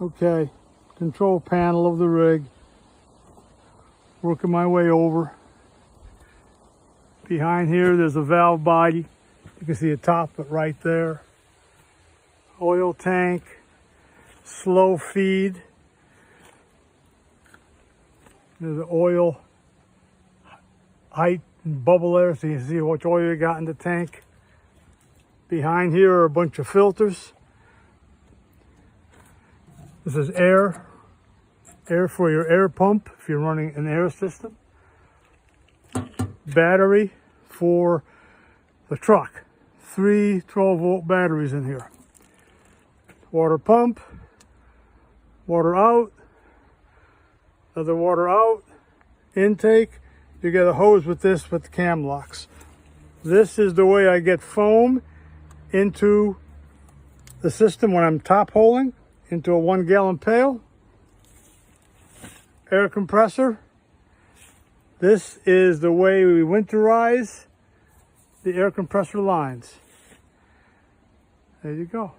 Okay, control panel of the rig. Working my way over. Behind here, there's a valve body. You can see the top of it right there. Oil tank, slow feed. There's the oil height and bubble there, so you can see which oil you got in the tank. Behind here are a bunch of filters. This is air for your air pump if you're running an air system. Battery for the truck. 3 12-volt batteries in here. Water pump, water out, another water out, intake. You get a hose with this with the cam locks. This is the way I get foam into the system when I'm top holing into a 1-gallon pail. Air compressor. This is the way we winterize the air compressor lines. There you go.